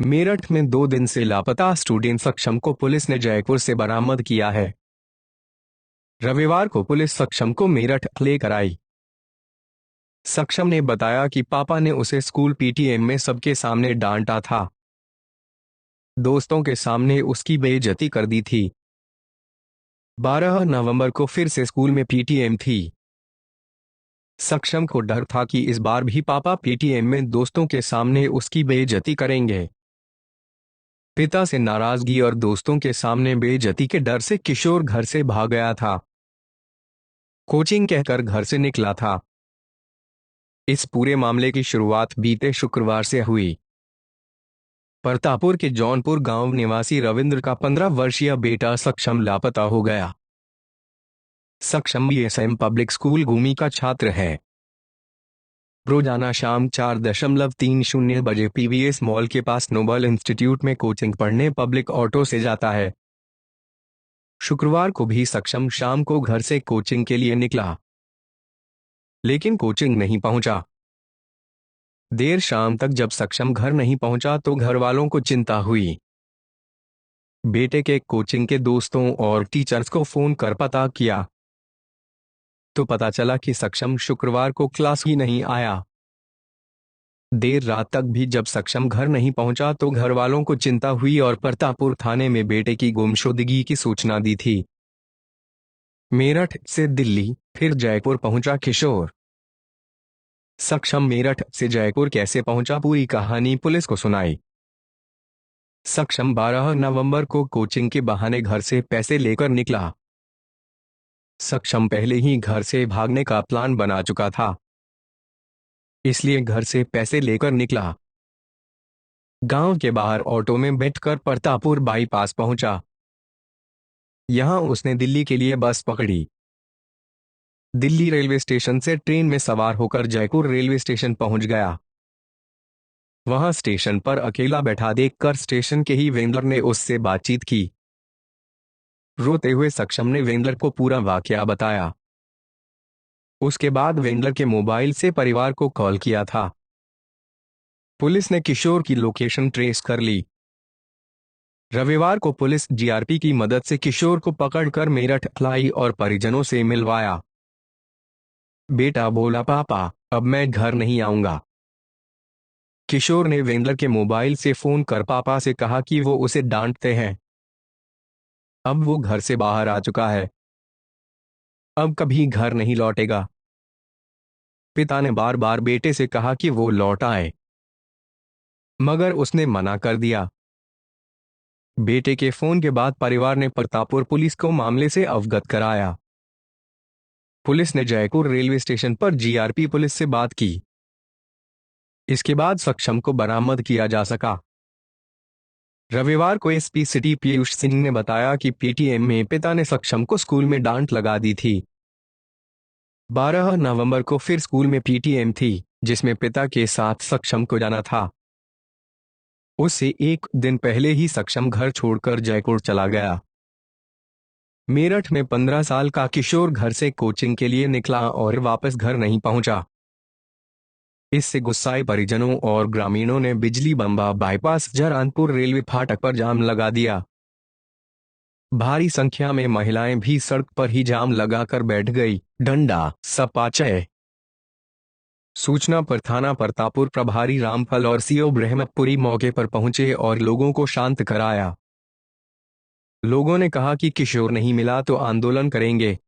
मेरठ में 2 दिन से लापता स्टूडेंट सक्षम को पुलिस ने जयपुर से बरामद किया है। रविवार को पुलिस सक्षम को मेरठ लेकर आई। सक्षम ने बताया कि पापा ने उसे स्कूल पीटीएम में सबके सामने डांटा था। दोस्तों के सामने उसकी बेइज्जती कर दी थी। 12 नवंबर को फिर से स्कूल में पीटीएम थी। सक्षम को डर था कि इस बार भी पापा पीटीएम में दोस्तों के सामने उसकी बेइज्जती करेंगे। पिता से नाराजगी और दोस्तों के सामने बेइज्जती के डर से किशोर घर से भाग गया था। कोचिंग कहकर घर से निकला था। इस पूरे मामले की शुरुआत बीते शुक्रवार से हुई। परतापुर के जौनपुर गांव निवासी रविंद्र का 15 वर्षीय बेटा सक्षम लापता हो गया। सक्षम बीएसएम पब्लिक स्कूल गुमी का छात्र है। रोजाना शाम 4:30 बजे पीवीएस मॉल के पास नोबल इंस्टीट्यूट में कोचिंग पढ़ने पब्लिक ऑटो से जाता है। शुक्रवार को भी सक्षम शाम को घर से कोचिंग के लिए निकला, लेकिन कोचिंग नहीं पहुंचा। देर शाम तक जब सक्षम घर नहीं पहुंचा तो घर वालों को चिंता हुई। बेटे के कोचिंग के दोस्तों और टीचर्स को फोन कर पता किया तो पता चला कि सक्षम शुक्रवार को क्लास ही नहीं आया। देर रात तक भी जब सक्षम घर नहीं पहुंचा तो घर वालों को चिंता हुई और परतापुर थाने में बेटे की गुमशुदगी की सूचना दी थी। मेरठ से दिल्ली फिर जयपुर पहुंचा किशोर। सक्षम मेरठ से जयपुर कैसे पहुंचा, पूरी कहानी पुलिस को सुनाई। सक्षम 12 नवंबर को कोचिंग के बहाने घर से पैसे लेकर निकला। सक्षम पहले ही घर से भागने का प्लान बना चुका था, इसलिए घर से पैसे लेकर निकला। गांव के बाहर ऑटो में बैठकर परतापुर बाईपास पहुंचा। यहां उसने दिल्ली के लिए बस पकड़ी। दिल्ली रेलवे स्टेशन से ट्रेन में सवार होकर जयपुर रेलवे स्टेशन पहुंच गया। वहां स्टेशन पर अकेला बैठा देखकर स्टेशन के ही वेंडर ने उससे बातचीत की। रोते हुए सक्षम ने वेंडर को पूरा वाकया बताया। उसके बाद वेंडर के मोबाइल से परिवार को कॉल किया था। पुलिस ने किशोर की लोकेशन ट्रेस कर ली। रविवार को पुलिस जीआरपी की मदद से किशोर को पकड़कर मेरठ लाई और परिजनों से मिलवाया। बेटा बोला, पापा अब मैं घर नहीं आऊंगा। किशोर ने वेंडर के मोबाइल से फोन कर पापा से कहा कि वो उसे डांटते हैं। अब वो घर से बाहर आ चुका है, अब कभी घर नहीं लौटेगा। पिता ने बार बार बेटे से कहा कि वो लौट आए, मगर उसने मना कर दिया। बेटे के फोन के बाद परिवार ने परतापुर पुलिस को मामले से अवगत कराया। पुलिस ने जयपुर रेलवे स्टेशन पर जीआरपी पुलिस से बात की। इसके बाद सक्षम को बरामद किया जा सका। रविवार को एसपी सिटी पीयूष सिंह ने बताया कि पीटीएम में पिता ने सक्षम को स्कूल में डांट लगा दी थी। 12 नवंबर को फिर स्कूल में पीटीएम थी, जिसमें पिता के साथ सक्षम को जाना था। उससे एक दिन पहले ही सक्षम घर छोड़कर जयपुर चला गया। मेरठ में 15 साल का किशोर घर से कोचिंग के लिए निकला और वापस घर नहीं पहुंचा। इससे गुस्साए परिजनों और ग्रामीणों ने बिजली बंबा बाईपास जरानपुर रेलवे फाटक पर जाम लगा दिया। भारी संख्या में महिलाएं भी सड़क पर ही जाम लगाकर बैठ गई। डंडा सपाचय सूचना पर थाना परतापुर प्रभारी रामफल और सीओ ब्रह्मपुरी मौके पर पहुंचे और लोगों को शांत कराया। लोगों ने कहा कि किशोर नहीं मिला तो आंदोलन करेंगे।